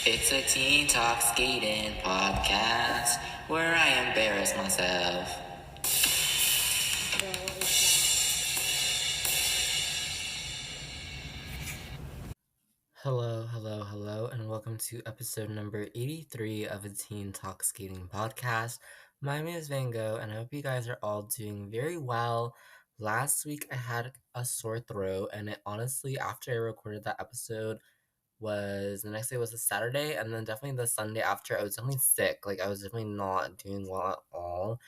It's a teen talk skating podcast where I embarrass myself. Hello, and welcome to episode number 83 of a Teen Talk Skating podcast. My name is Van Gogh, and I hope you guys are all doing very well. Last week I had a sore throat, and it honestly, after I recorded that episode, was the next day was a Saturday, and then definitely the Sunday after, I was definitely sick. Like I was definitely not doing well at all.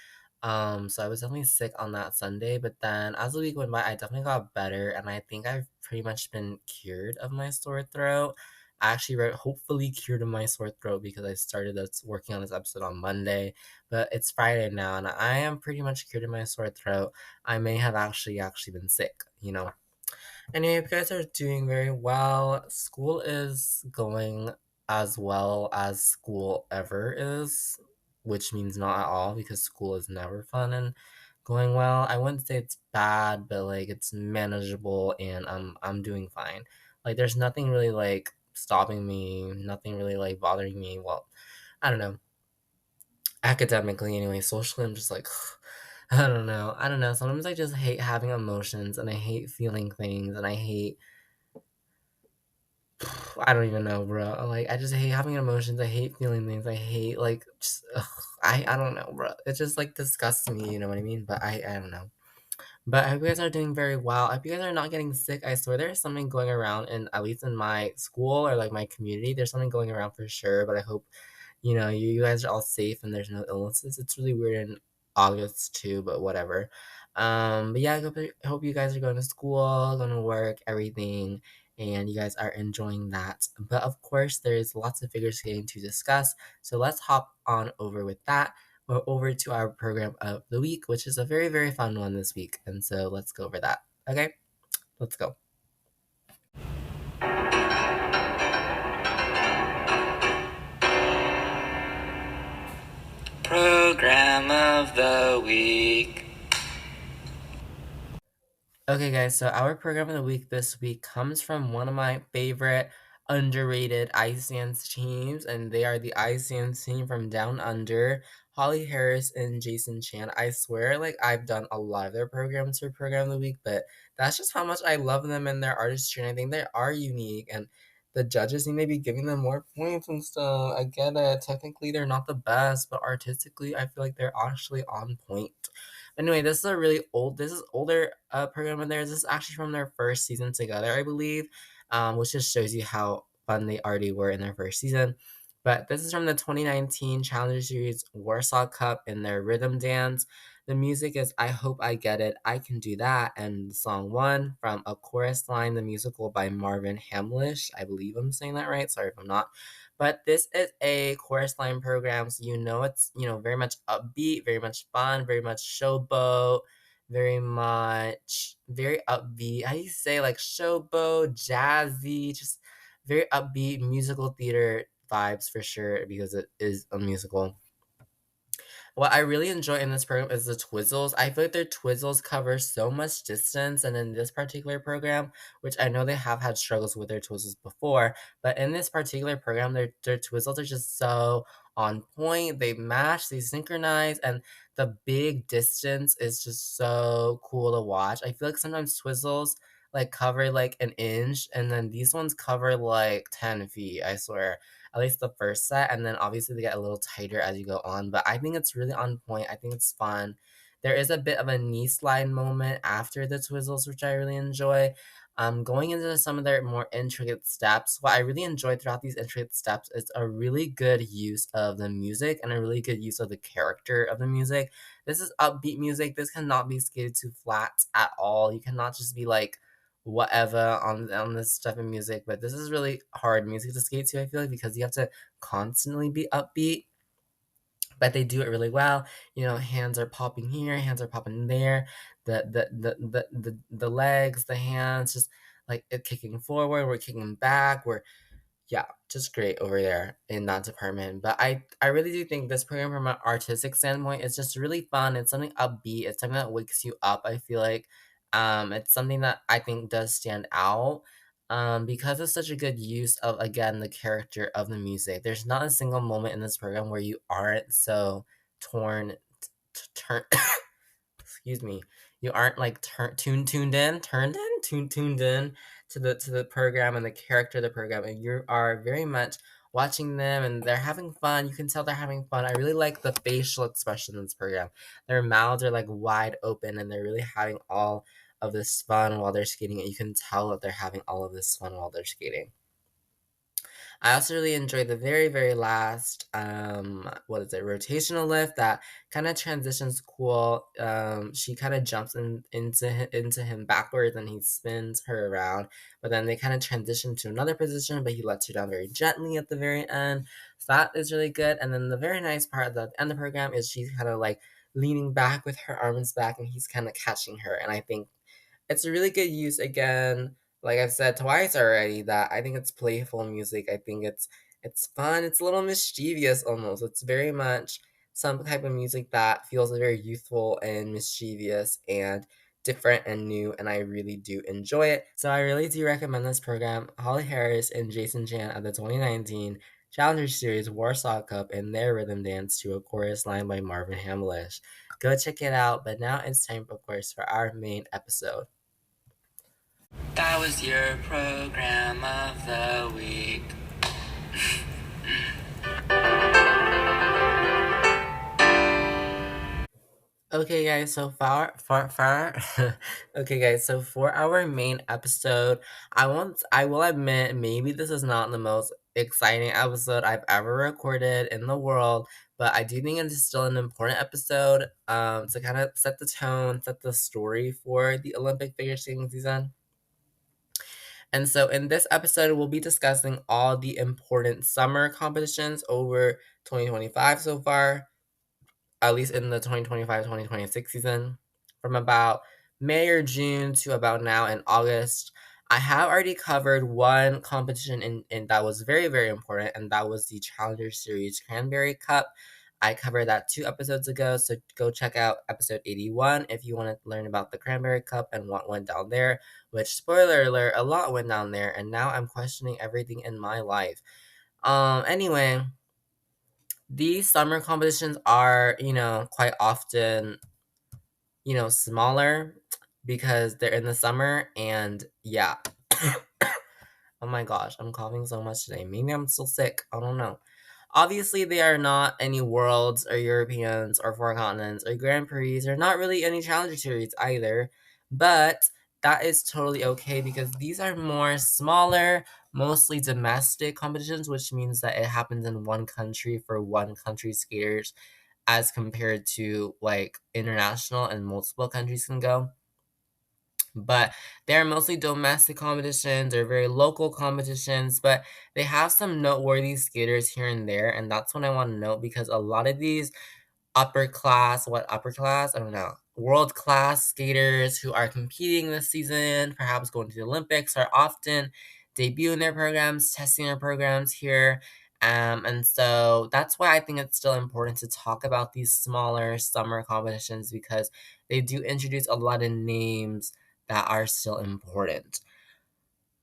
So I was definitely sick on that Sunday, but then as the week went by, I definitely got better, and I think I've pretty much been cured of my sore throat. I actually wrote hopefully cured of my sore throat because I started this working on this episode on Monday, but it's Friday now, and I am pretty much cured of my sore throat. I may have actually been sick. Anyway, you guys are doing very well. School is going as well as school ever is, which means not at all because school is never fun and going well. I wouldn't say it's bad, but like it's manageable and I'm doing fine. Like there's nothing really like stopping me, nothing really like bothering me. Well, I don't know. Academically anyway, socially I'm just like I don't know. Sometimes I just hate having emotions and I hate feeling things and I don't even know, bro. Like, I just hate having emotions. I hate feeling things. I hate like just. I don't know, bro. It just like disgusts me. You know what I mean? But I don't know. But I hope you guys are doing very well. I hope you guys are not getting sick. I swear there's something going around, and at least in my school or like my community, there's something going around for sure. But I hope you guys are all safe and there's no illnesses. It's really weird in August too, but whatever. But yeah, I hope you guys are going to school, going to work, everything, and you guys are enjoying that. But of course, there's lots of figure skating to discuss. So let's hop on over with that. We're over to our program of the week, which is a very, very fun one this week. And so let's go over that. Okay, let's go. Program of the week. Okay, guys, so our program of the week this week comes from one of my favorite underrated ice dance teams, and they are the ice dance team from Down Under, Holly Harris and Jason Chan. I swear, like, I've done a lot of their programs for program of the week, but that's just how much I love them and their artistry, and I think they are unique, and the judges need to be giving them more points and stuff. I get it. Technically, they're not the best, but artistically, I feel like they're actually on point. Anyway, this is older program of theirs. This is actually from their first season together, I believe, which just shows you how fun they already were in their first season. But this is from the 2019 Challenger Series Warsaw Cup in their rhythm dance. The music is I Hope I Get It, I Can Do That, and song one from A Chorus Line, the musical by Marvin Hamlish. I believe I'm saying that right. Sorry if I'm not. But this is a chorus line program, so it's very much upbeat, very much fun, very much showboat, very upbeat. How do you say like showboat, jazzy, just very upbeat musical theater vibes for sure because it is a musical. What I really enjoy in this program is the twizzles. I feel like their twizzles cover so much distance, and in this particular program, which I know they have had struggles with their twizzles before, but in this particular program, their twizzles are just so on point. They match, they synchronize, and the big distance is just so cool to watch. I feel like sometimes twizzles like cover like an inch, and then these ones cover like 10 feet, I swear at least the first set, and then obviously they get a little tighter as you go on. But I think it's really on point. I think it's fun. There is a bit of a knee slide moment after the twizzles, which I really enjoy. Going into some of their more intricate steps, what I really enjoyed throughout these intricate steps is a really good use of the music and a really good use of the character of the music. This is upbeat music. This cannot be skated to flat at all. You cannot just be like whatever on this type of music, but this is really hard music to skate to, I feel like, because you have to constantly be upbeat, but they do it really well. Hands are popping here, hands are popping there, the legs, the hands, just like it kicking forward, we're kicking back, we're yeah, just great over there in that department. But I really do think this program from an artistic standpoint is just really fun. It's something upbeat. It's something that wakes you up. I feel like it's something that I think does stand out. because it's such a good use of, again, the character of the music. There's not a single moment in this program where you aren't so torn, turn, excuse me, you aren't like tuned in to the program and the character of the program, and you are very much watching them and they're having fun. You can tell they're having fun. I really like the facial expression in this program. Their mouths are like wide open and they're really having all of this fun while they're skating, and you can tell that they're having all of this fun while they're skating. I also really enjoyed the very, very last, what is it, rotational lift that kind of transitions cool. She kind of jumps into him backwards and he spins her around, but then they kind of transition to another position, but he lets her down very gently at the very end. So that is really good. And then the very nice part at the end of the program is she's kind of like leaning back with her arms back and he's kind of catching her. And I think it's a really good use again. Like I've said twice already, that I think it's playful music. I think it's fun. It's a little mischievous almost. It's very much some type of music that feels very youthful and mischievous and different and new, and I really do enjoy it. So I really do recommend this program. Holly Harris and Jason Chan at the 2019 Challenger Series Warsaw Cup in their rhythm dance to a chorus line by Marvin Hamlish. Go check it out. But now it's time, of course, for our main episode. That was your program of the week. Okay, guys, so far. Okay, guys, so for our main episode, I will admit, maybe this is not the most exciting episode I've ever recorded in the world, but I do think it is still an important episode, to kind of set the tone, set the story for the Olympic figure skating season. And so in this episode, we'll be discussing all the important summer competitions over 2025 so far, at least in the 2025-2026 season, from about May or June to about now in August. I have already covered one competition in that was very, very important, and that was the Challenger Series Cranberry Cup. I covered that 2 episodes ago, so go check out episode 81 if you want to learn about the Cranberry Cup and what went down there, which, spoiler alert, a lot went down there, and now I'm questioning everything in my life. Anyway, these summer competitions are, quite often, smaller because they're in the summer, and yeah. Oh my gosh, I'm coughing so much today. Maybe I'm still sick. I don't know. Obviously, they are not any Worlds or Europeans or Four Continents or Grand Prix. They're not really any Challenger Series either. But that is totally okay because these are more smaller, mostly domestic competitions, which means that it happens in one country for one country skaters as compared to like international and multiple countries can go. But they're mostly domestic competitions or very local competitions, but they have some noteworthy skaters here and there, and that's what I want to note because a lot of these upper class? I don't know. World class skaters who are competing this season, perhaps going to the Olympics, are often debuting their programs, testing their programs here. And so that's why I think it's still important to talk about these smaller summer competitions because they do introduce a lot of names that are still important.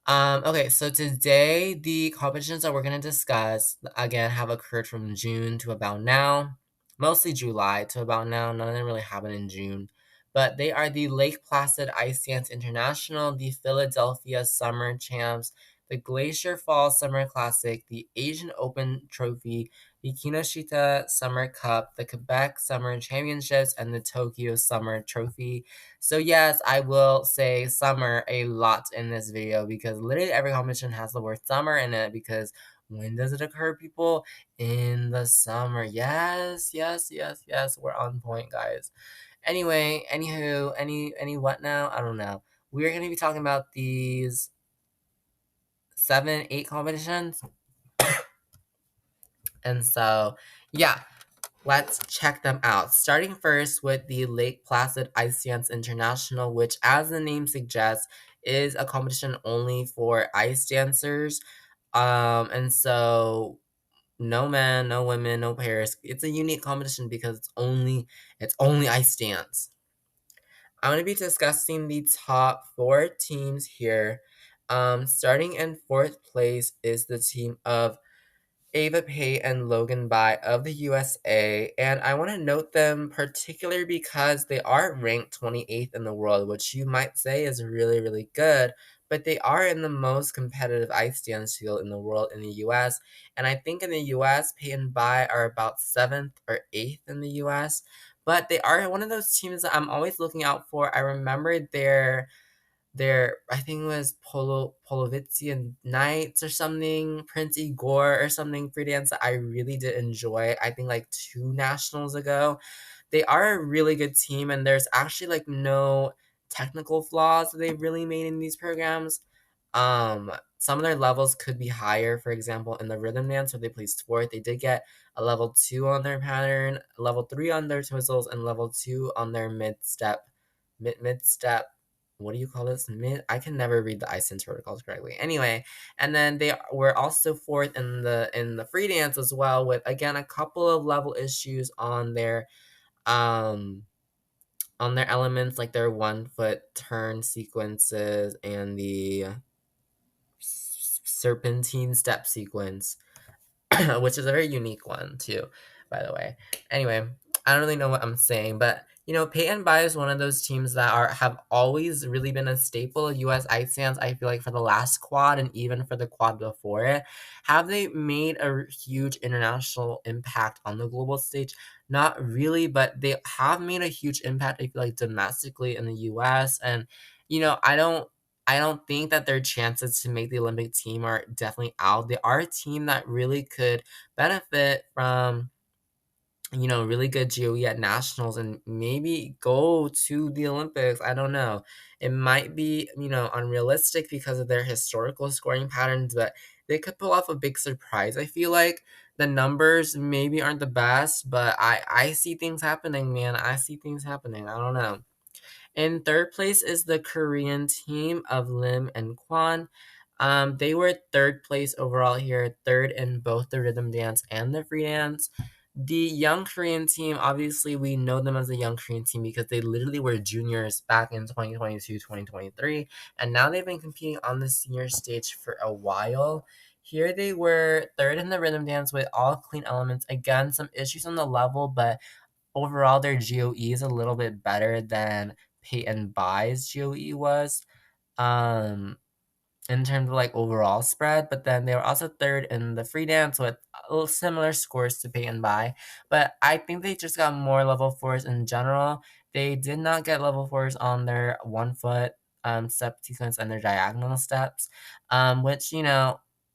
Okay, so today the competitions that we're gonna discuss again have occurred from June to about now, mostly July to about now. None of them really happened in June, but they are the Lake Placid Ice Dance International, the Philadelphia Summer Champs, the Glacier Falls Summer Classic, the Asian Open Trophy, the Kinoshita Summer Cup, the Quebec Summer Championships, and the Tokyo Summer Trophy. So yes, I will say summer a lot in this video because literally every competition has the word summer in it because when does it occur, people? In the summer. Yes, yes, yes, yes. We're on point, guys. Anyway, anywho, any what now? I don't know. We're gonna be talking about these 7, 8 competitions. And so, yeah, let's check them out. Starting first with the Lake Placid Ice Dance International, which, as the name suggests, is a competition only for ice dancers. And so no men, no women, no pairs. It's a unique competition because it's only ice dance. I'm gonna be discussing the top 4 teams here. Starting in fourth place is the team of Ava Pate and Logan Bai of the USA, and I want to note them particularly because they are ranked 28th in the world, which you might say is really, really good, but they are in the most competitive ice dance field in the world in the US, and I think in the US, Pate and Bai are about 7th or 8th in the US, but they are one of those teams that I'm always looking out for. I remember I think it was Polovitsian Knights or something, Prince Igor or something, freelance that I really did enjoy. I think like 2 nationals ago. They are a really good team, and there's actually like no technical flaws that they've really made in these programs. Some of their levels could be higher. For example, in the rhythm dance where they placed fourth, they did get a level 2 on their pattern, a level 3 on their twizzles, and level 2 on their mid step. What do you call this? I can never read the ice dance protocols correctly. Anyway, and then they were also fourth in the free dance as well, with again a couple of level issues um on their elements, like their 1 foot turn sequences and the serpentine step sequence. Which is a very unique one too, by the way. Anyway, I don't really know what I'm saying, but Peyton Bai is one of those teams that have always really been a staple of U.S. ice dance. I feel like for the last quad and even for the quad before it, have they made a huge international impact on the global stage? Not really, but they have made a huge impact. I feel like domestically in the U.S. and I don't think that their chances to make the Olympic team are definitely out. They are a team that really could benefit from, really good GOE at nationals and maybe go to the Olympics. I don't know. It might be, unrealistic because of their historical scoring patterns, but they could pull off a big surprise. I feel like the numbers maybe aren't the best, but I see things happening, man. I see things happening. I don't know. In third place is the Korean team of Lim and Kwan. They were third place overall here, third in both the rhythm dance and the free dance. The young Korean team, obviously, we know them as a young Korean team because they literally were juniors back in 2022, 2023, and now they've been competing on the senior stage for a while. Here they were third in the rhythm dance with all clean elements. Again, some issues on the level, but overall their GOE is a little bit better than Peyton Bai's GOE was. Um, in terms of like overall spread, but then they were also third in the free dance with a little similar scores to Peyton By. But I think they just got more level fours in general. They did not get level fours on their 1 foot step sequence and their diagonal steps, which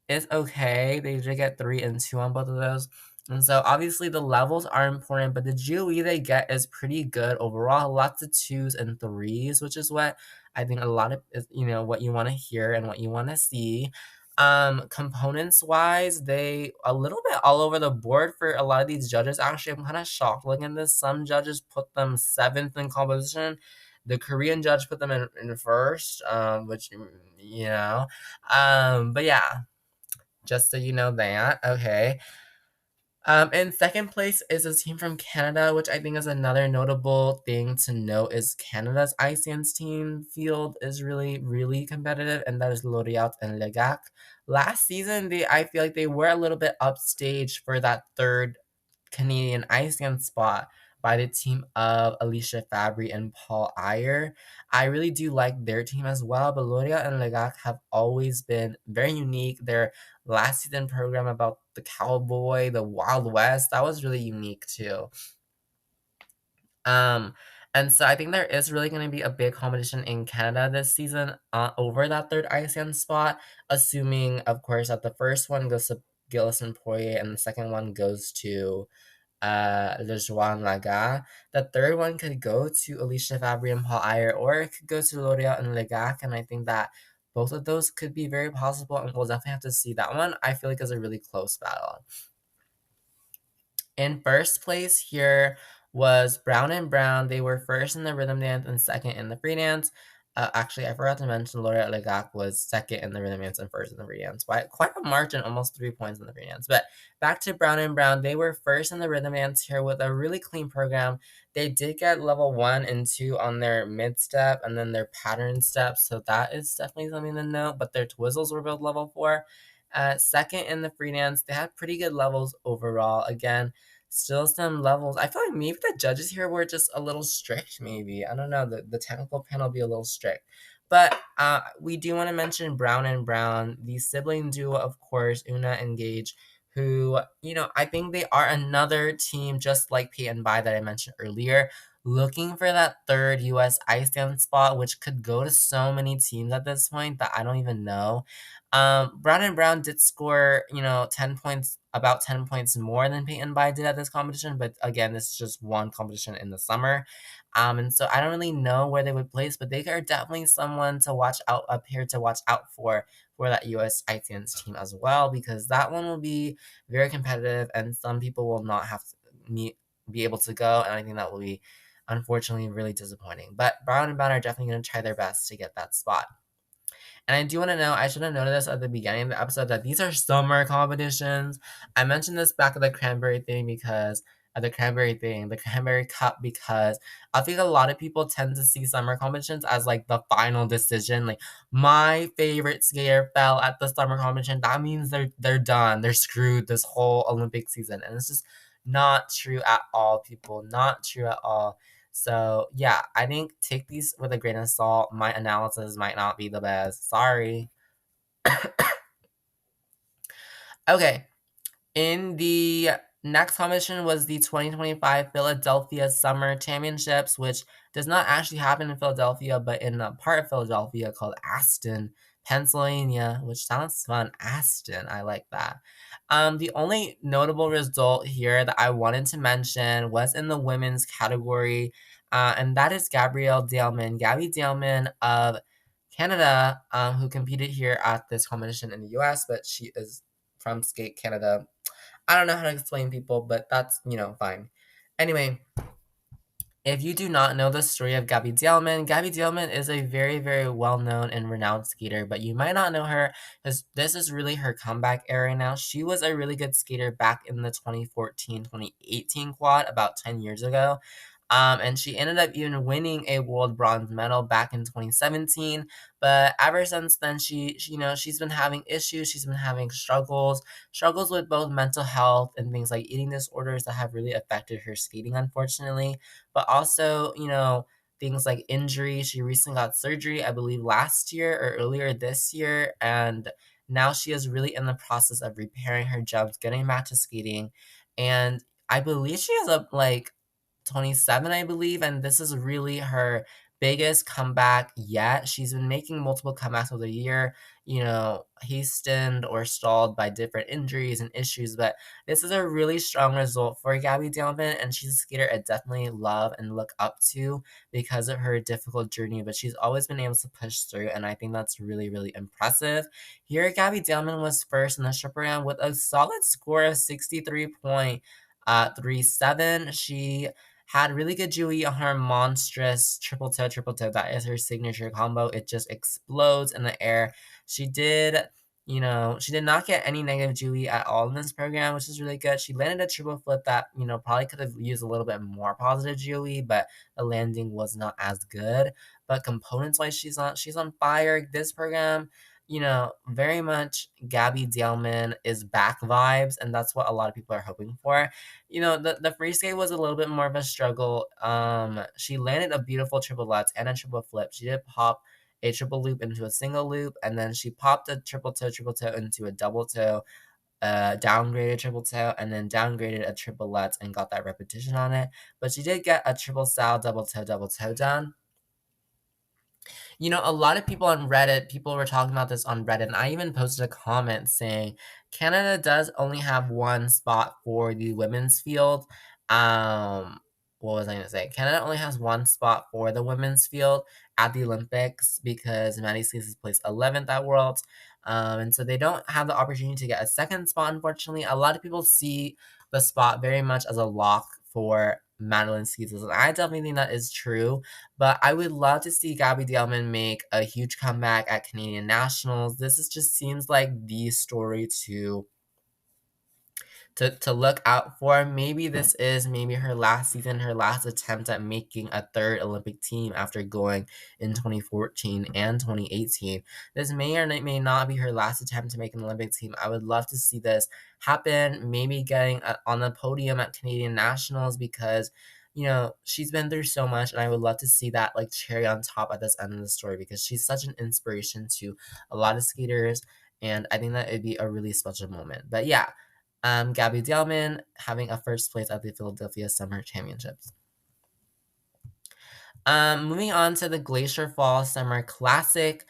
is okay. They did get 3 and 2 on both of those. And so obviously the levels are important, but the GOE they get is pretty good overall. Lots of 2s and 3s, which is what I think a lot of is, what you want to hear and what you want to see. Components wise, they a little bit all over the board for a lot of these judges. Actually, I'm kind of shocked looking at this. Some judges put them 7th in composition. The Korean judge put them in first, which but yeah, just so you know that. Okay. In second place is a team from Canada, which I think is another notable thing to note is Canada's ice dance team field is really, really competitive, and that is L'Oreal and Legac. Last season, I feel like they were a little bit upstaged for that third Canadian ice dance spot by the team of Alicia Fabry and Paul Iyer. I really do like their team as well, but L'Oreal and Legac have always been very unique. Their last season program about the cowboy, the Wild West, that was really unique too. Um, and so I think there is really going to be a big competition in Canada this season over that third ice dance spot, assuming, of course, that the first one goes to Gilles and Poirier and the second one goes to Le Joan Laga. The third one could go to Alicia Fabry and Paul Iyer, or it could go to L'Oreal and Legac, and I think that both of those could be very possible, and we'll definitely have to see that one. I feel like is a really close battle. In first place here was Brown and Brown. They were first in the rhythm dance and second in the free dance. Actually, I forgot to mention Laureate Legac was second in the rhythm dance and first in the free dance. Quite a margin, almost 3 points in the free dance. But back to Brown and Brown, they were first in the rhythm dance here with a really clean program. They did get level 1 and 2 on their mid step and then their pattern steps, so that is definitely something to note. But their twizzles were both level 4. Second in the free dance, they had pretty good levels overall. Again, still some levels. I feel like maybe the judges here were just a little strict, maybe. I don't know. The technical panel be a little strict. But we do want to mention Brown and Brown, the sibling duo, of course, Una and Gage, who, I think they are another team just like Peyton Bai that I mentioned earlier, looking for that third US ice dance spot, which could go to so many teams at this point that I don't even know. Brown and Brown did score, 10 points, about 10 points more than Peyton Bai did at this competition. But again, this is just one competition in the summer. And so I don't really know where they would place, but they are definitely someone to watch out up here to watch out for that US Ice Dance team as well, because that one will be very competitive and some people will not have to be able to go. And I think that will be unfortunately really disappointing. But Brown and Brown are definitely going to try their best to get that spot. And I do want to know, I should have noted this at the beginning of the episode that these are summer competitions. I mentioned this back at the cranberry thing because the cranberry cup, because I think a lot of people tend to see summer competitions as like the final decision. Like my favorite skater fell at the summer competition. That means they're done. They're screwed this whole Olympic season. And it's just not true at all, people. Not true at all. So yeah, I think take these with a grain of salt. My analysis might not be the best. Sorry. Okay. In the next competition was the 2025 Philadelphia Summer Championships, which does not actually happen in Philadelphia, but in a part of Philadelphia called Aston, Pennsylvania, which sounds fun. Aston, I like that. The only notable result here that I wanted to mention was in the women's category, and that is Gabrielle Daleman. Gabby Daleman of Canada, who competed here at this competition in the US, but she is from Skate Canada. I don't know how to explain people, but that's, fine. Anyway, if you do not know the story of Gabby Dielman is a very, very well known and renowned skater, but you might not know her because this is really her comeback era now. She was a really good skater back in the 2014-2018 quad about 10 years ago. And she ended up even winning a world bronze medal back in 2017. But ever since then, she's been having issues. She's been having struggles with both mental health and things like eating disorders that have really affected her skating, unfortunately. But also, things like injury. She recently got surgery, I believe, last year or earlier this year, and now she is really in the process of repairing her jumps, getting back to skating, and I believe she has a 27, I believe, and this is really her biggest comeback yet. She's been making multiple comebacks over the year, hastened or stalled by different injuries and issues, but this is a really strong result for Gabby Daleman, and she's a skater I definitely love and look up to because of her difficult journey, but she's always been able to push through, and I think that's really, really impressive. Here, Gabby Daleman was first in the strip round with a solid score of 63.37. She had really good Jui on her monstrous triple toe. That is her signature combo. It just explodes in the air. She did, she did not get any negative Jui at all in this program, which is really good. She landed a triple flip that, probably could have used a little bit more positive Jui, but the landing was not as good. But components wise, she's on fire. This program, very much Gabby Daleman is back vibes, and that's what a lot of people are hoping for. The free skate was a little bit more of a struggle. She landed a beautiful triple lutz and a triple flip. She did pop a triple loop into a single loop, and then she popped a triple toe into a double toe, downgraded triple toe, and then downgraded a triple lutz and got that repetition on it. But she did get a triple sow double toe done. A lot of people on Reddit, people were talking about this on Reddit, and I even posted a comment saying Canada does only have one spot for the women's field. What was I going to say? Canada only has one spot for the women's field at the Olympics because Maddie Skeets is placed 11th at Worlds. And so they don't have the opportunity to get a second spot, unfortunately. A lot of people see the spot very much as a lock for Madeline Skeezus. And I definitely think that is true. But I would love to see Gabby Delman make a huge comeback at Canadian Nationals. This is just seems like the story to look out for. Maybe this is maybe her last season, her last attempt at making a third Olympic team after going in 2014 and 2018. This may or may not be her last attempt to make an Olympic team. I would love to see this happen, maybe getting on the podium at Canadian Nationals because she's been through so much, and I would love to see that like cherry on top at this end of the story because she's such an inspiration to a lot of skaters, and I think that it'd be a really special moment. But yeah, Gabby Delman having a first place at the Philadelphia Summer Championships. Moving on to the Glacier Falls Summer Classic.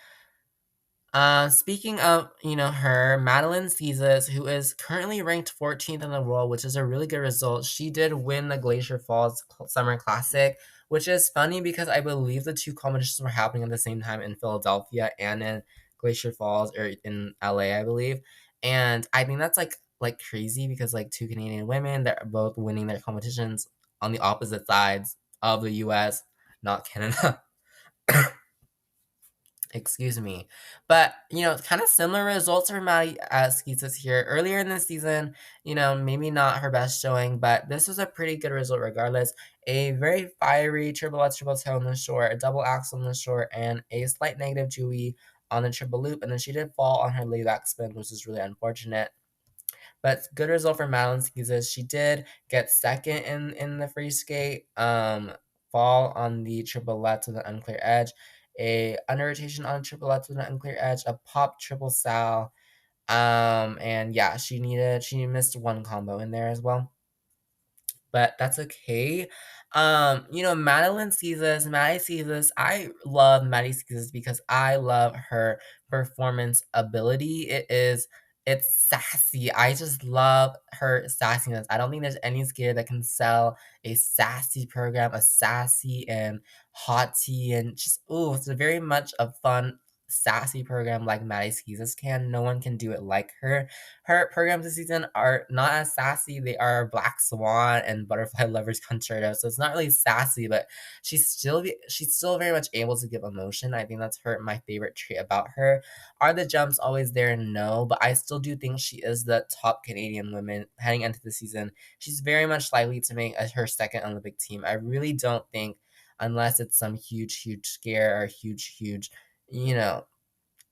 Speaking of, her, Madeline Skeezus, who is currently ranked 14th in the world, which is a really good result. She did win the Glacier Falls Summer Classic, which is funny because I believe the two competitions were happening at the same time in Philadelphia and in Glacier Falls or in LA, I believe. And I think that's like crazy because like two Canadian women, they're both winning their competitions on the opposite sides of the US, not Canada. Excuse me. But, kind of similar results for Maddie Skeezus here. Earlier in the season, maybe not her best showing, but this was a pretty good result regardless. A very fiery triple lutz, triple toe on the short, a double axel on the short, and a slight negative Jewy on the triple loop. And then she did fall on her layback spin, which is really unfortunate. But good result for Madeline Skeezus. She did get second in the free skate. Fall on the triple lutz with an unclear edge, a under rotation on a triple lutz with an unclear edge, a pop triple sal. And yeah, she missed one combo in there as well, but that's okay. Maddie sees this. I love Maddie sees this because I love her performance ability. It's sassy. I just love her sassiness. I don't think there's any skater that can sell a sassy program, a sassy and hot tea, and just it's a very much a fun, sassy program like Maddie Skeezus can. No one can do it like her. Her programs this season are not as sassy. They are Black Swan and Butterfly Lovers Concerto. So it's not really sassy, but she's still very much able to give emotion. I think that's my favorite trait about her. Are the jumps always there? No, but I still do think she is the top Canadian woman heading into the season. She's very much likely to make her second Olympic team. I really don't think, unless it's some huge scare or huge, you know,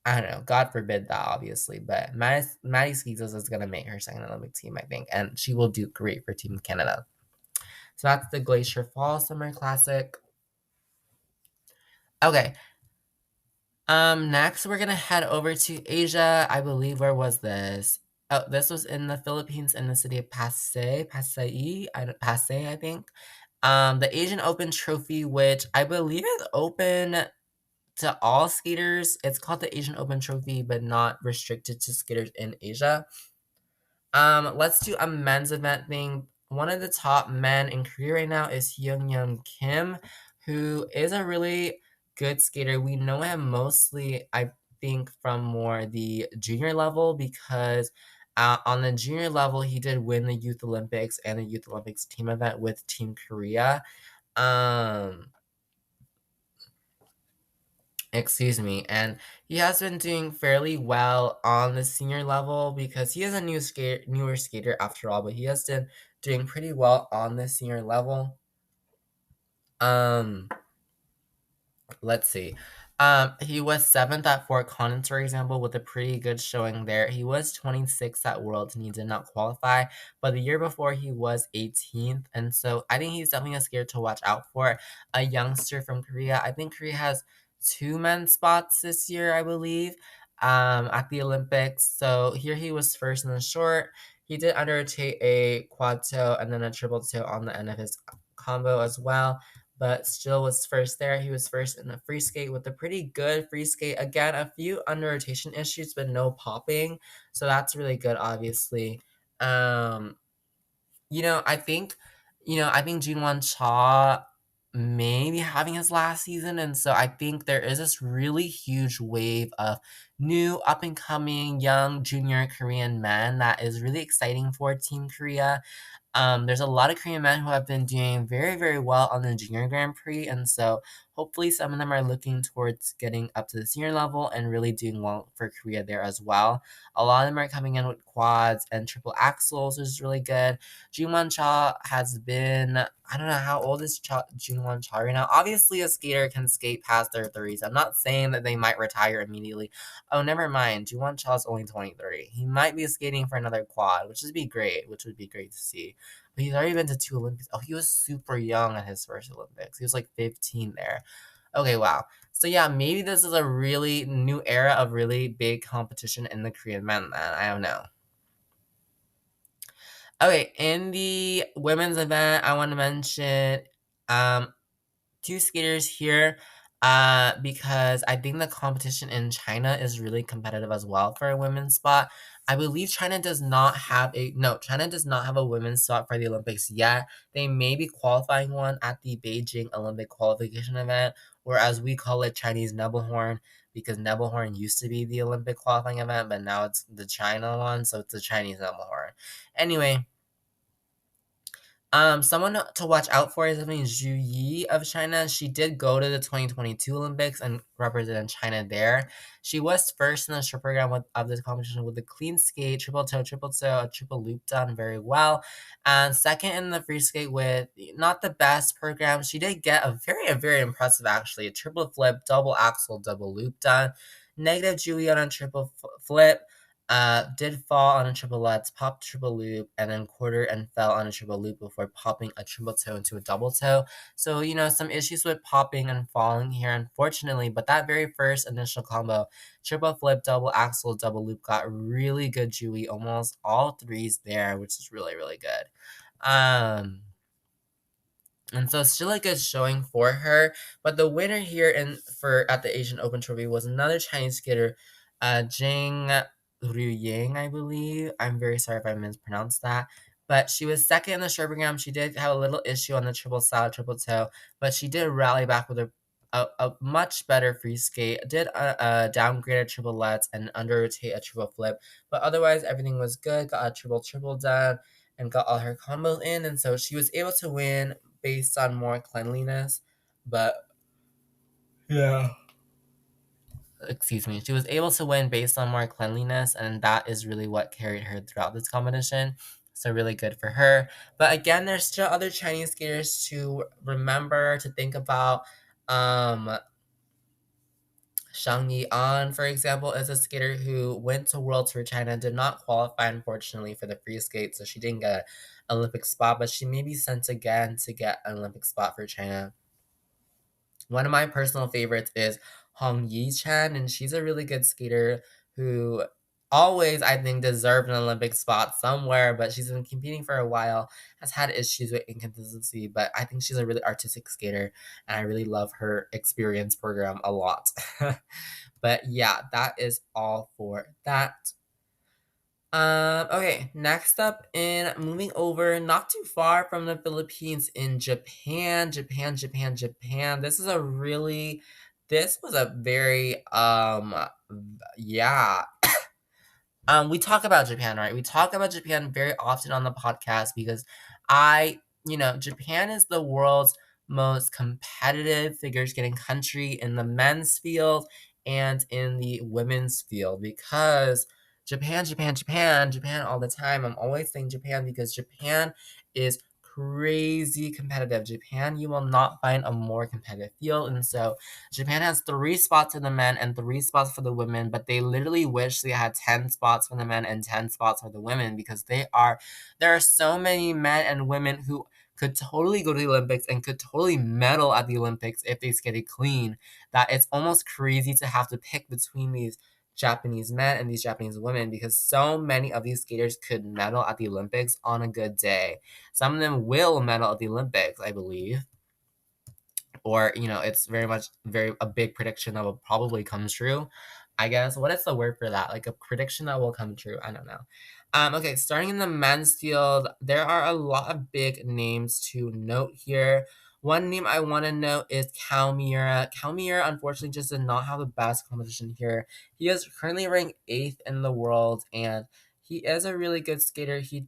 I don't know. God forbid that, obviously. But Maddie Skeezus is going to make her second Olympic team, I think. And she will do great for Team Canada. So that's the Glacier Falls Summer Classic. Okay. Next we're going to head over to Asia. I believe, where was this? Oh, this was in the Philippines in the city of Pasay, I think. The Asian Open Trophy, which I believe is open to all skaters. It's called the Asian Open Trophy, but not restricted to skaters in Asia. Let's do a men's event thing. One of the top men in Korea right now is Hyung Kim, who is a really good skater. We know him mostly, I think, from more the junior level because on the junior level, he did win the Youth Olympics and the Youth Olympics team event with Team Korea. Excuse me, and he has been doing fairly well on the senior level because he is a newer skater after all, but he has been doing pretty well on the senior level. Um, let's see. He was 7th at Fort Collins, for example, with a pretty good showing there. He was 26th at Worlds and he did not qualify, but the year before he was 18th, and so I think he's definitely a skater to watch out for. A youngster from Korea. I think Korea has 2 men's spots this year, I believe, at the Olympics. So here he was first in the short. He did undertake a quad toe and then a triple toe on the end of his combo as well, but still was first there. He was first in the free skate with a pretty good free skate. Again, a few under rotation issues, but no popping. So that's really good, obviously. Um, I think, Junwon Cha may be having his last season. And so I think there is this really huge wave of new up and coming young junior Korean men that is really exciting for Team Korea. There's a lot of Korean men who have been doing very, very well on the junior Grand Prix, and so hopefully some of them are looking towards getting up to the senior level and really doing well for Korea there as well. A lot of them are coming in with quads and triple axles, which is really good. Jungwon Cha has been, I don't know how old is Jungwon Cha right now. Obviously, a skater can skate past their 30s. I'm not saying that they might retire immediately. Oh, never mind. Jungwon Cha is only 23. He might be skating for another quad, which would be great to see. But he's already been to 2 Olympics. Oh, he was super young at his first Olympics. He was like 15 there. Okay, wow. So yeah, maybe this is a really new era of really big competition in the Korean men then. I don't know. Okay, in the women's event, I want to mention um two skaters here because I think the competition in China is really competitive as well for a women's spot. I believe China does not have a women's spot for the Olympics yet. They may be qualifying one at the Beijing Olympic qualification event, or as we call it, Chinese Nebelhorn, because Nebelhorn used to be the Olympic qualifying event, but now it's the China one, so it's the Chinese Nebelhorn. Anyway, someone to watch out for is definitely Zhu Yi of China. She did go to the 2022 Olympics and represented China there. She was first in the short program of this competition with the clean skate, triple toe, a triple loop done very well. And second in the free skate with not the best program. She did get a very impressive actually, a triple flip, double axle, double loop done. Negative Zhu Yi on a triple flip. Did fall on a triple lutz, popped triple loop, and then quarter and fell on a triple loop before popping a triple toe into a double toe. So, some issues with popping and falling here, unfortunately, but that very first initial combo, triple flip, double axle, double loop, got really good Jewy, almost all threes there, which is really, really good. And so still a good showing for her. But the winner here at the Asian Open Trophy was another Chinese skater, Jing Ruying, I believe. I'm very sorry if I mispronounced that. But she was second in the short program. She did have a little issue on the triple salad, triple toe, but she did rally back with a much better free skate. Did a downgrade a triple lutz and under rotate a triple flip, but otherwise everything was good. Got a triple done and got all her combos in, and so she was able to win based on more cleanliness. But yeah, excuse me, she was able to win based on more cleanliness, and that is really what carried her throughout this competition. So really good for her. But again, there's still other Chinese skaters to remember to think about. Shang Yi-an, for example, is a skater who went to Worlds for China, did not qualify, unfortunately, for the free skate, so she didn't get an Olympic spot, but she may be sent again to get an Olympic spot for China. One of my personal favorites is Hong Yi-chan, and she's a really good skater who always, I think, deserved an Olympic spot somewhere, but she's been competing for a while, has had issues with inconsistency, but I think she's a really artistic skater, and I really love her experience program a lot. But yeah, that is all for that. Okay, next up in moving over not too far from the Philippines in Japan. This was a very yeah, we talk about Japan, right? We talk about Japan very often on the podcast because Japan is the world's most competitive figure skating country in the men's field and in the women's field because Japan all the time. I'm always saying Japan because Japan is crazy competitive. Japan, you will not find a more competitive field. And so Japan has 3 spots for the men and 3 spots for the women, but they literally wish they had 10 spots for the men and 10 spots for the women because there are so many men and women who could totally go to the Olympics and could totally medal at the Olympics if they skate it clean. That it's almost crazy to have to pick between these Japanese men and these Japanese women because so many of these skaters could medal at the Olympics on a good day. Some of them will medal at the Olympics, I believe, or it's very a big prediction that will probably come true, I guess. What is the word for that? Like a prediction that will come true, I don't know. Okay, starting in the men's field, there are a lot of big names to note here. One name I want to note is Kao Miura unfortunately just did not have the best competition here. He is currently ranked 8th in the world, and he is a really good skater. He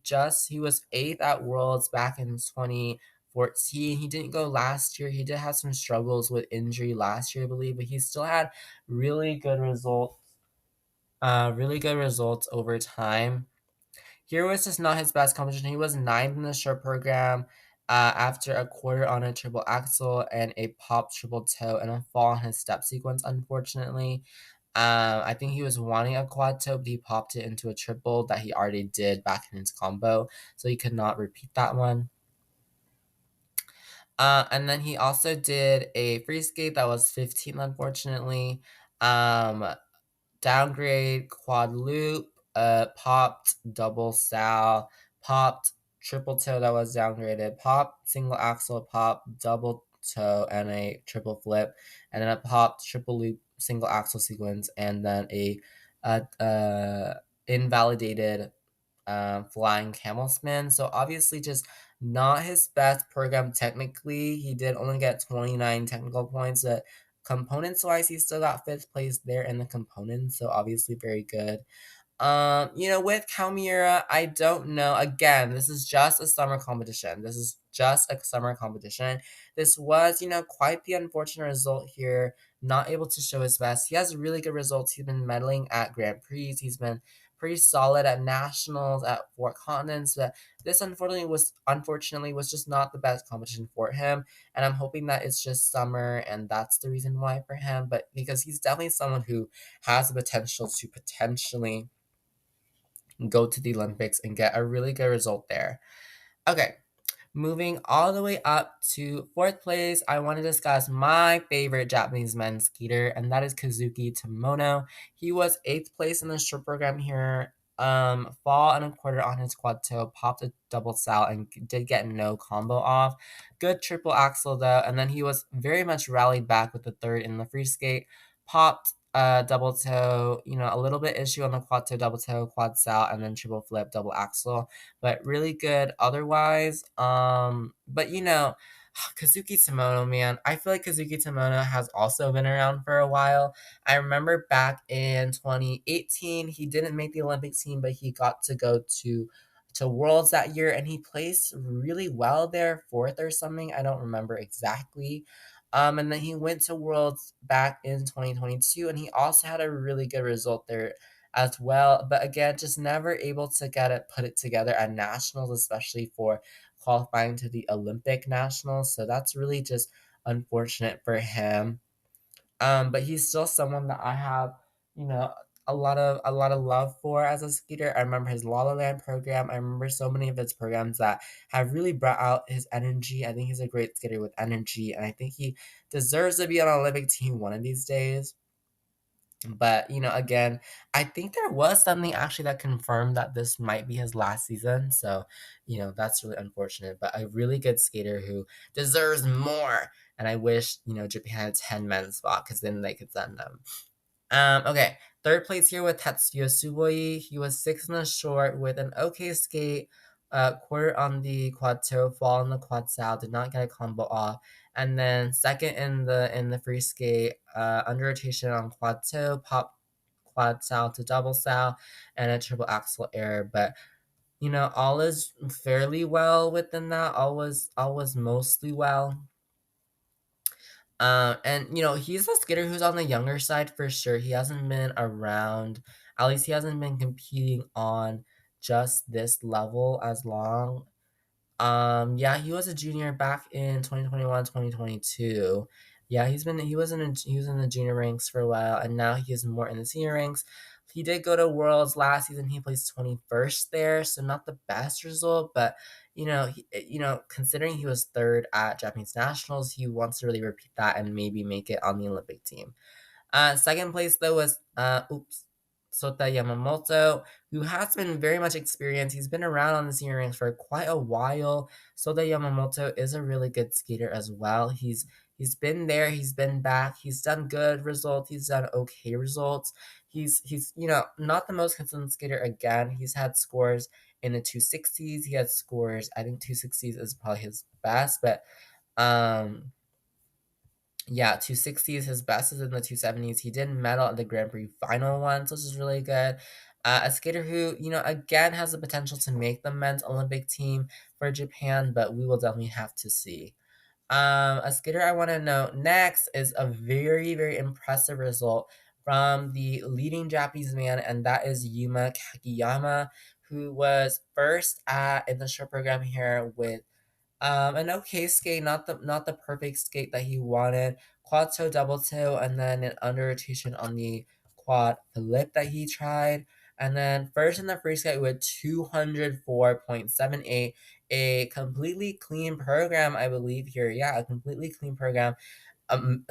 was 8th at Worlds back in 2014. He didn't go last year. He did have some struggles with injury last year, I believe, but he still had really good results. Really good results over time. Here was just not his best competition. He was ninth in the short program after a quarter on a triple axel and a pop triple toe and a fall on his step sequence, unfortunately. I think he was wanting a quad toe, but he popped it into a triple that he already did back in his combo, so he could not repeat that one. And then he also did a free skate that was 15th, unfortunately. Um, Downgrade, quad loop, popped, double sal, popped, triple toe that was downgraded, pop, single axle, pop, double toe, and a triple flip, and then a popped, triple loop, single axle sequence, and then a invalidated flying camel spin. So obviously, just not his best program technically. He did only get 29 technical points. But components wise, he still got fifth place there in the components. So obviously, very good. With Kalmira, I don't know. Again, this is just a summer competition. This is just a summer competition. This was, quite the unfortunate result here. Not able to show his best. He has really good results. He's been medaling at Grand Prix. He's been pretty solid at nationals, at four continents. But this unfortunately was just not the best competition for him. And I'm hoping that it's just summer and that's the reason why for him. But because he's definitely someone who has the potential to potentially go to the Olympics and get a really good result there. Okay, moving all the way up to fourth place, I want to discuss my favorite Japanese men's skater, and that is Kazuki Tomono. He was eighth place in the short program here. Fall and a quarter on his quad toe, popped a double sal, and did get no combo off. Good triple axle though, and then he was very much rallied back with the third in the free skate. Popped double toe, a little bit issue on the quad toe, double toe, quad sal, and then triple flip, double axle, but really good otherwise. But Kazuki Tomono, man, I feel like Kazuki Tomono has also been around for a while. I remember back in 2018, he didn't make the Olympic team, but he got to go to Worlds that year, and he placed really well there, fourth or something. I don't remember exactly. And then he went to Worlds back in 2022, and he also had a really good result there as well. But again, just never able to put it together at nationals, especially for qualifying to the Olympic nationals. So that's really just unfortunate for him. But he's still someone that I have, you know, a lot of love for as a skater. I remember his La La Land program. I remember so many of his programs that have really brought out his energy. I think he's a great skater with energy, and I think he deserves to be on an Olympic team one of these days. But, again, I think there was something actually that confirmed that this might be his last season. So, that's really unfortunate. But a really good skater who deserves more. And I wish, Japan had a 10 men spot because then they could send them. Okay, third place here with Tetsuya Suboi. He was sixth in the short with an okay skate, quarter on the quad toe, fall on the quad sal, did not get a combo off, and then second in the free skate, under rotation on quad toe, pop quad sal to double sal, and a triple axle error. But all is fairly well within that. All was mostly well. And he's a skater who's on the younger side for sure. He hasn't been around, at least he hasn't been competing on just this level as long. Yeah, he was a junior back in 2021, 2022. Yeah, he was in the junior ranks for a while, and now he is more in the senior ranks. He did go to Worlds last season. He placed 21st there, so not the best result, but considering he was third at Japanese nationals, he wants to really repeat that and maybe make it on the Olympic team. Second place though was Sota Yamamoto, who has been very much experienced. He's been around on the senior ranks for quite a while. Sota Yamamoto is a really good skater as well. He's been there, he's been back, he's done good results, he's done okay results. He's not the most consistent skater again. He's had scores in the 260s. He had scores, I think 260s is probably his best, but Yeah, 260s, his best is in the 270s. He did medal at the Grand Prix final once, which is really good. A skater who, again has the potential to make the men's Olympic team for Japan, but we will definitely have to see. A skater I want to note next is a very, very impressive result from the leading Japanese man, and that is Yuma Kakiyama, who was first in the short program here with an okay skate, not the perfect skate that he wanted. Quad toe, double toe, and then an under rotation on the quad flip that he tried. And then first in the free skate with 204.78, a completely clean program, I believe here. Yeah, a completely clean program.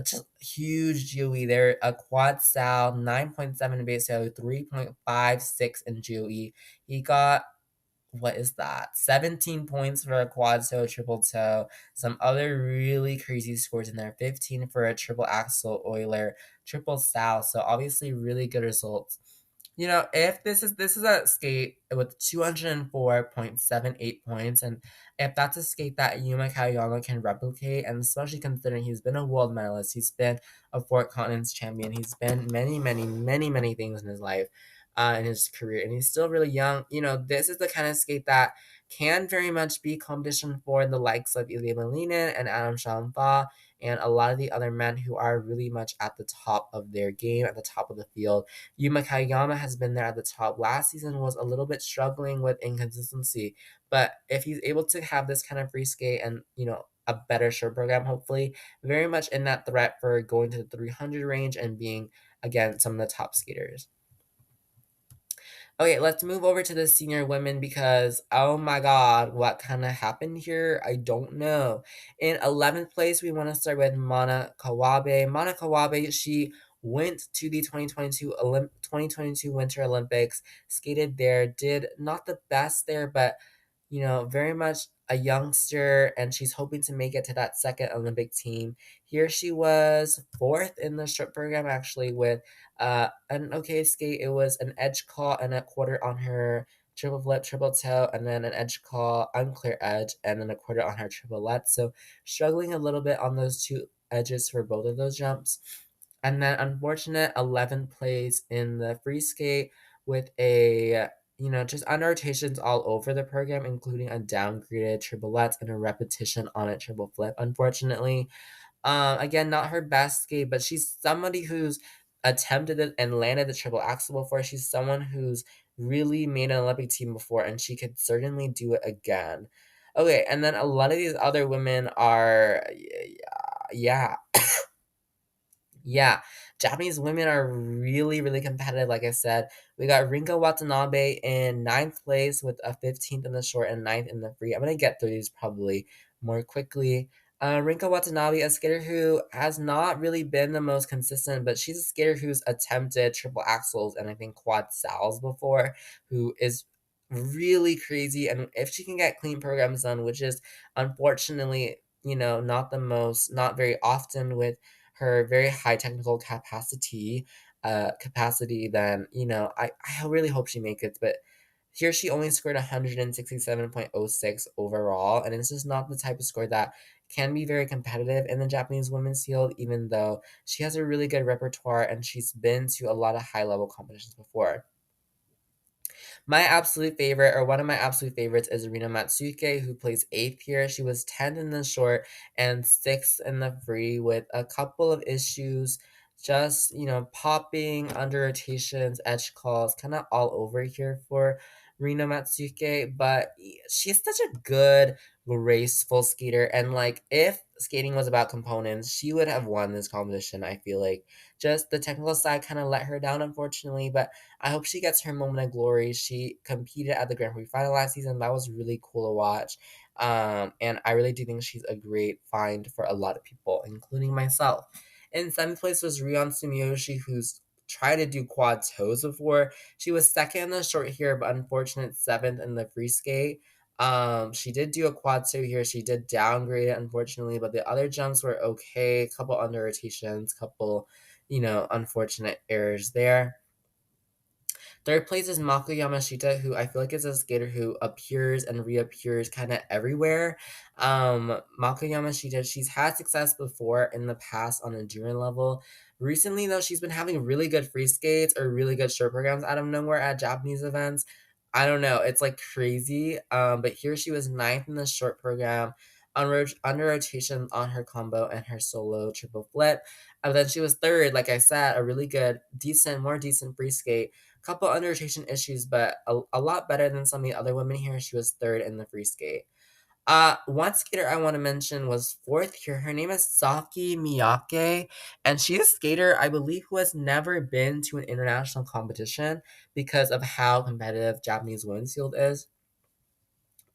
Just huge GOE there. A quad style, 9.7 in base style, 3.56 in GOE. He got what is that? 17 points for a quad toe, triple toe. Some other really crazy scores in there. 15 for a triple axel Euler, triple sow. So obviously really good results. If this is a skate with 204.78 points, and if that's a skate that Yuma Kayama can replicate, and especially considering he's been a world medalist, he's been a four continents champion, he's been many, many, many, many things in his life, in his career, and he's still really young. This is the kind of skate that can very much be competition for the likes of Ilya Malinin and Adam Shamfa and a lot of the other men who are really much at the top of their game, at the top of the field. Yuma Kayama has been there at the top. Last season was a little bit struggling with inconsistency, but if he's able to have this kind of free skate and, a better short program, hopefully, very much in that threat for going to the 300 range and being, again, some of the top skaters. Okay, let's move over to the senior women because oh my god, what kind of happened here? I don't know. In 11th place, we want to start with Mana Kawabe. Mana Kawabe, she went to the 2022 Winter Olympics, skated there, did not the best there, but very much a youngster, and she's hoping to make it to that second Olympic team. Here she was fourth in the short program, actually, with an okay skate. It was an edge call and a quarter on her triple flip, triple toe, and then an edge call, unclear edge, and then a quarter on her triple let. So struggling a little bit on those two edges for both of those jumps. And then unfortunate 11th place in the free skate with a just under rotations all over the program, including a downgraded triple let and a repetition on a triple flip. Unfortunately, again, not her best skate, but she's somebody who's attempted it and landed the triple axel before. She's someone who's really made an Olympic team before, and she could certainly do it again. Okay, and then a lot of these other women are, yeah, yeah, Japanese women are really, really competitive. Like I said, we got Rinka Watanabe in ninth place with a 15th in the short and ninth in the free. I'm gonna get through these probably more quickly. Rinka Watanabe, a skater who has not really been the most consistent, but she's a skater who's attempted triple axels and I think quad sows before, who is really crazy. And if she can get clean programs done, which is unfortunately, not very often with her very high technical capacity, then I really hope she makes it. But here she only scored 167.06 overall, and it's just not the type of score that can be very competitive in the Japanese women's field, even though she has a really good repertoire and she's been to a lot of high level competitions before. My absolute favorite, or one of my absolute favorites, is Rina Matsuke, who plays eighth here. She was 10th in the short and sixth in the free with a couple of issues, just, popping under rotations, edge calls, kind of all over here for Rina Matsuke. But she's such a good, graceful skater. And, like, if skating was about components, she would have won this competition, I feel like. Just the technical side kind of let her down, unfortunately. But I hope she gets her moment of glory. She competed at the Grand Prix final last season. That was really cool to watch. And I really do think she's a great find for a lot of people, including myself. In seventh place was Rion Sumiyoshi, who's tried to do quad toes before. She was second in the short here, but unfortunate seventh in the free skate. She did do a quad toe here. She did downgrade it, unfortunately, but the other jumps were okay. Couple under rotations, couple, unfortunate errors there. Third place is Mako Yamashita, who I feel like is a skater who appears and reappears kind of everywhere. Mako Yamashita, she's had success before in the past on a junior level. Recently, though, she's been having really good free skates or really good short programs out of nowhere at Japanese events. I don't know, it's like crazy. But here she was ninth in the short program under rotation on her combo and her solo triple flip. And then she was third, like I said, a really good, more decent free skate. Couple under rotation issues, but a lot better than some of the other women here. She was third in the free skate. One skater I want to mention was fourth here. Her name is Saki Miyake, and she's a skater I believe who has never been to an international competition because of how competitive Japanese women's field is.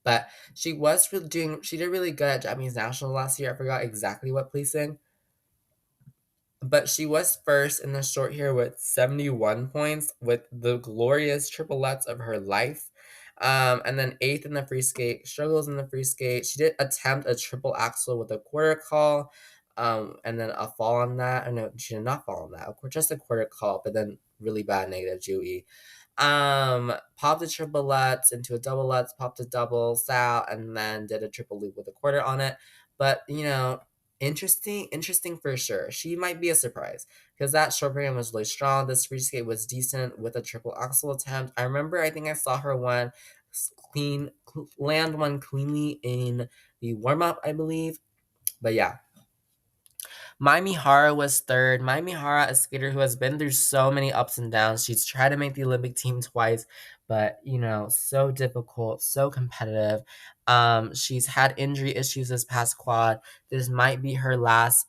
But she did really good at Japanese national last year. I forgot exactly what placing, but she was first in the short here with 71 points with the glorious triplets of her life. And then eighth in the free skate, struggles in the free skate. She did attempt a triple axel with a quarter call, and then a fall on that. No, she did not fall on that. Of course, just a quarter call, but then really bad negative GOE. Popped a triple lutz into a double lutz, popped a double sal, and then did a triple loop with a quarter on it. But interesting for sure. She might be a surprise because that short program was really strong. This free skate was decent with a triple axel attempt. I think I saw her land one cleanly in the warm up, I believe. But yeah, Mai Mihara was third. Mai Mihara, a skater who has been through so many ups and downs. She's tried to make the Olympic team twice, but so difficult, so competitive. She's had injury issues this past quad. This might be her last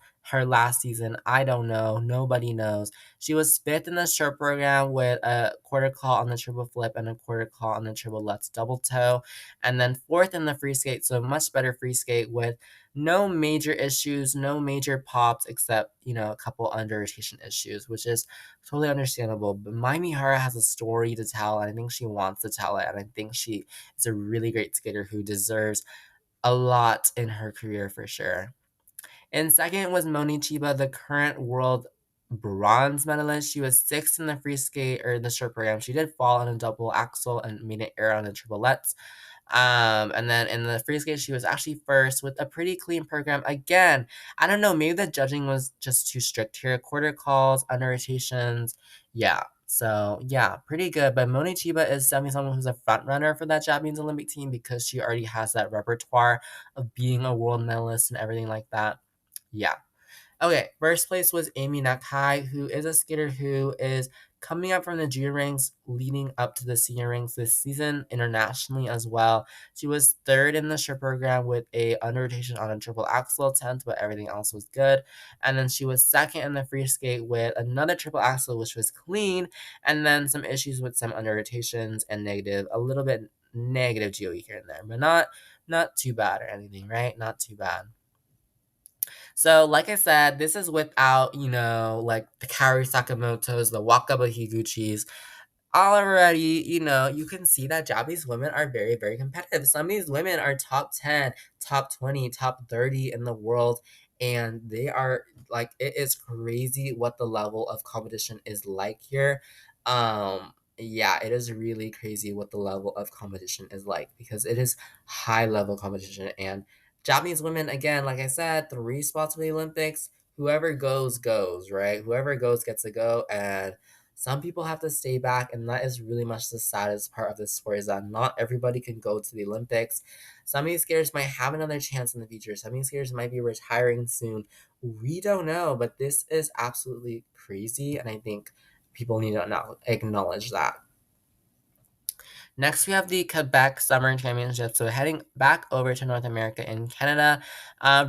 season. I don't know. Nobody knows. She was fifth in the short program with a quarter call on the triple flip and a quarter call on the triple lutz double toe. And then fourth in the free skate, so much better free skate with no major issues, no major pops except, a couple under rotation issues, which is totally understandable. But Mai Mihara has a story to tell, and I think she wants to tell it, and I think she is a really great skater who deserves a lot in her career for sure. And second was Moni Chiba, the current world bronze medalist. She was sixth in the free skate or the short program. She did fall on a double axel and made an error on the triple lutz. And then in the free skate, she was actually first with a pretty clean program. Again, I don't know, maybe the judging was just too strict here. Quarter calls, under rotations. Yeah. So yeah, pretty good. But Moni Chiba is definitely someone who's a front runner for that Japanese Olympic team because she already has that repertoire of being a world medalist and everything like that. Yeah. Okay, first place was Amy Nakai, who is a skater who is coming up from the junior ranks, leading up to the senior ranks this season internationally as well. She was third in the short program with a under rotation on a triple axel attempt, but everything else was good. And then she was second in the free skate with another triple axel, which was clean, and then some issues with some under rotations and a little bit negative GOE here and there, but not too bad or anything, right? Not too bad. So, like I said, this is without, like the Kaori Sakamotos, the Wakaba Higuchis. Already, you can see that Japanese women are very, very competitive. Some of these women are top 10, top 20, top 30 in the world. And they are like, it is crazy what the level of competition is like here. Yeah, it is really crazy what the level of competition is like because it is high level competition. And Japanese women, again, like I said, 3 spots for the Olympics. Whoever goes, right? Whoever goes gets to go. And some people have to stay back, and that is really much the saddest part of this sport is that not everybody can go to the Olympics. Some of these skaters might have another chance in the future. Some of these skaters might be retiring soon. We don't know, but this is absolutely crazy, and I think people need to acknowledge that. Next, we have the Quebec Summer Championships. So heading back over to North America and Canada.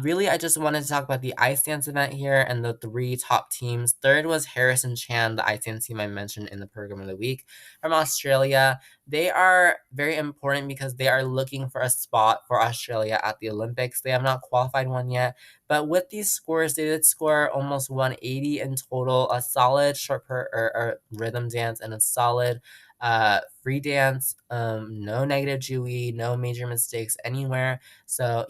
Really, I just wanted to talk about the ice dance event here and the 3 top teams. Third was Harrison Chan, the ice dance team I mentioned in the program of the week from Australia. They are very important because they are looking for a spot for Australia at the Olympics. They have not qualified one yet, but with these scores, they did score almost 180 in total, a solid or rhythm dance and a solid free dance, no negative GUI, no major mistakes anywhere. So,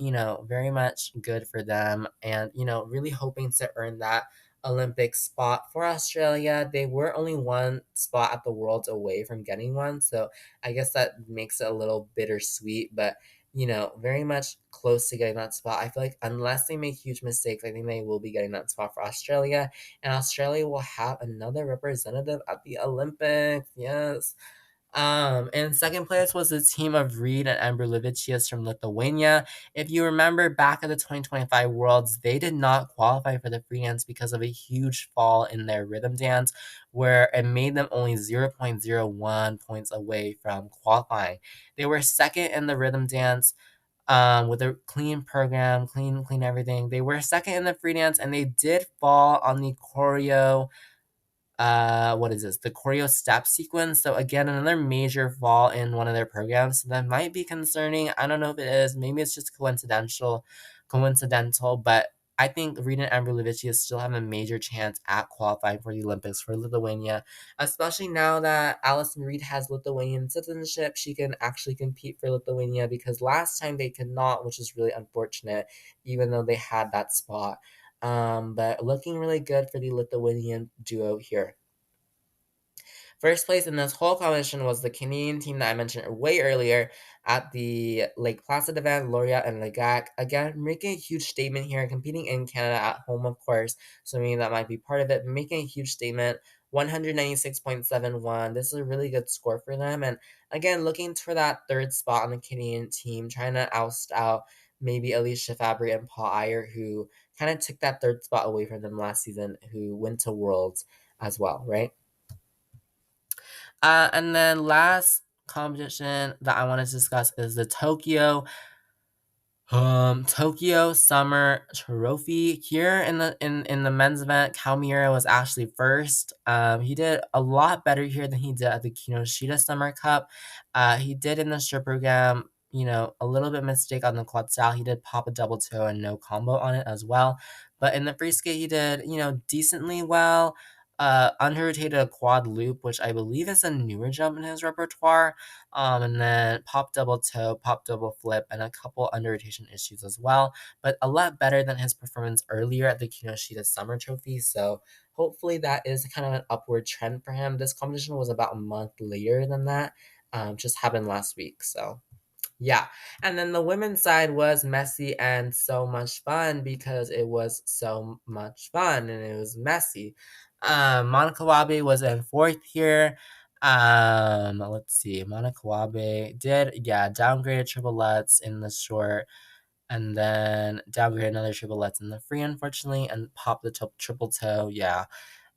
very much good for them and, really hoping to earn that Olympic spot for Australia. They were only one spot at the Worlds away from getting one, so I guess that makes it a little bittersweet, but very much close to getting that spot. I feel like unless they make huge mistakes, I think they will be getting that spot for Australia, and Australia will have another representative at the Olympics. Yes. In second place was the team of Reed and Amber Levicius from Lithuania. If you remember back at the 2025 Worlds, they did not qualify for the free dance because of a huge fall in their rhythm dance, where it made them only 0.01 points away from qualifying. They were second in the rhythm dance, with a clean program, clean everything. They were second in the free dance, and they did fall on the choreo, what is this? The choreo step sequence. So again, another major fall in one of their programs. So that might be concerning. I don't know if it is. Maybe it's just coincidental, but I think Rita and Amber Levicius still have a major chance at qualifying for the Olympics for Lithuania, especially now that Allison Reed has Lithuanian citizenship. She can actually compete for Lithuania because last time they could not, which is really unfortunate, even though they had that spot. But looking really good for the Lithuanian duo here. First place in this whole competition was the Canadian team that I mentioned way earlier at the Lake Placid event, Laureate and Legac. Again, making a huge statement here, competing in Canada at home, of course, so maybe that might be part of it, but making a huge statement. 196.71. This is a really good score for them. And again, looking for that third spot on the Canadian team, trying to oust out maybe Alicia Fabry and Paul Iyer, who kind of took that third spot away from them last season, who went to Worlds as well, right? And then last competition that I want to discuss is the Tokyo Summer Trophy. Here in the men's event, Kalmira was actually first. He did a lot better here than he did at the Kinoshita Summer Cup. He did in the strip program, a little bit mistake on the quad style. He did pop a double toe and no combo on it as well. But in the free skate, he did, decently well. Under-rotated a quad loop, which I believe is a newer jump in his repertoire. And then pop double toe, pop double flip, and a couple under rotation issues as well. But a lot better than his performance earlier at the Kinoshita Summer Trophy. So hopefully that is kind of an upward trend for him. This competition was about a month later than that. Just happened last week. So yeah. And then the women's side was messy and so much fun because it was so much fun and it was messy. Monica Wabe was in fourth here. Let's see. Monica Wabe did, yeah, downgraded triple lutz in the short and then downgraded another triple lutz in the free, unfortunately, and popped the triple toe. Yeah,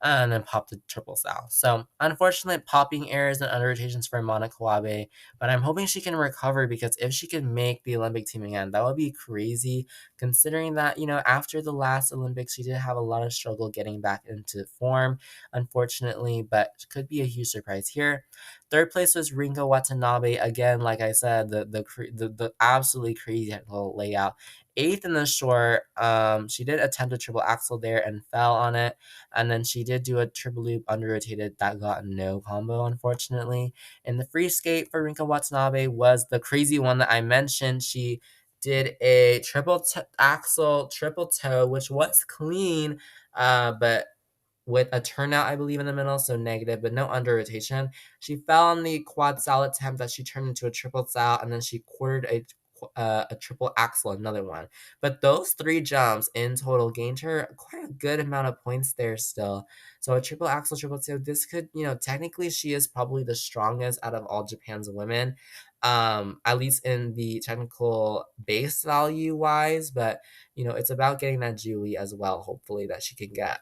and then popped the triple south. So, unfortunate popping errors and under rotations for Monica Wabe, but I'm hoping she can recover because if she can make the Olympic team again, that would be crazy considering that, after the last Olympics, she did have a lot of struggle getting back into form, unfortunately, but could be a huge surprise here. Third place was Rinko Watanabe. Again, like I said, the absolutely crazy technical layout. Eighth in the short, she did attempt a triple axel there and fell on it. And then she did do a triple loop under rotated that got no combo, unfortunately. And the free skate for Rinka Watanabe was the crazy one that I mentioned. She did a axel, triple toe, which was clean, but with a turnout, I believe, in the middle, so negative, but no under rotation. She fell on the quad sal attempt that she turned into a triple sal, and then she quartered a triple axel, another one. But those three jumps in total gained her quite a good amount of points there still. So a triple axel, triple two, this could, technically she is probably the strongest out of all Japan's women, at least in the technical base value wise, but, it's about getting that Julie as well, hopefully, that she can get.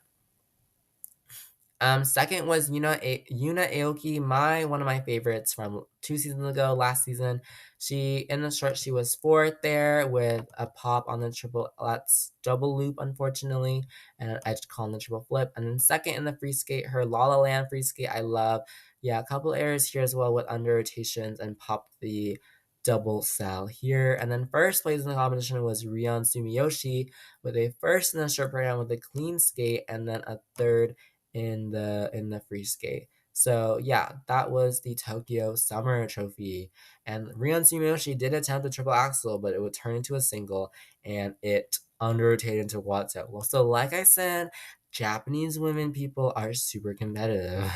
Second was Yuna Aoki, one of my favorites from 2 seasons ago, last season. She in the short, she was fourth there with a pop on the triple that's double loop, unfortunately, and an edge call on the triple flip. And then second in the free skate, her La La Land free skate, I love. Yeah, a couple errors here as well with under rotations and popped the double cell here. And then first place in the competition was Rion Sumiyoshi with a first in the short program with a clean skate and then a third in the free skate. So yeah, that was the Tokyo Summer Trophy. And Rion Sumiyoshi did attempt the triple axel, but it would turn into a single and it under rotated into quad toe. Well, so like I said, Japanese women people are super competitive.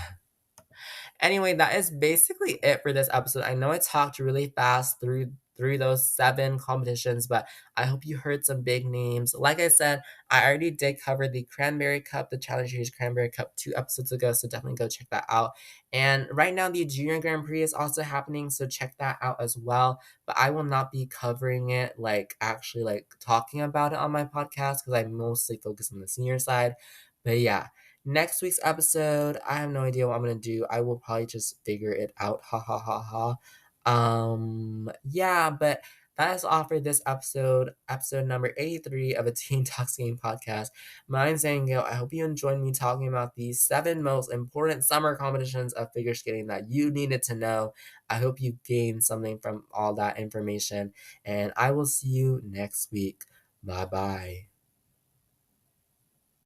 Anyway, that is basically it for this episode. I know I talked really fast through those 7 competitions, but I hope you heard some big names. Like I said, I already did cover the Cranberry Cup, the Challenge Series Cranberry Cup 2 episodes ago, so definitely go check that out. And right now, the Junior Grand Prix is also happening, so check that out as well. But I will not be covering it, like actually like talking about it on my podcast because I mostly focus on the senior side. But yeah, next week's episode, I have no idea what I'm gonna do. I will probably just figure it out. Ha ha ha ha. Yeah, but that is all for this episode number 83 of a Teen Talks Game podcast. My name's Angel. I hope you enjoyed me talking about the 7 most important summer competitions of figure skating that you needed to know. I hope you gained something from all that information, and I will see you next week. Bye bye.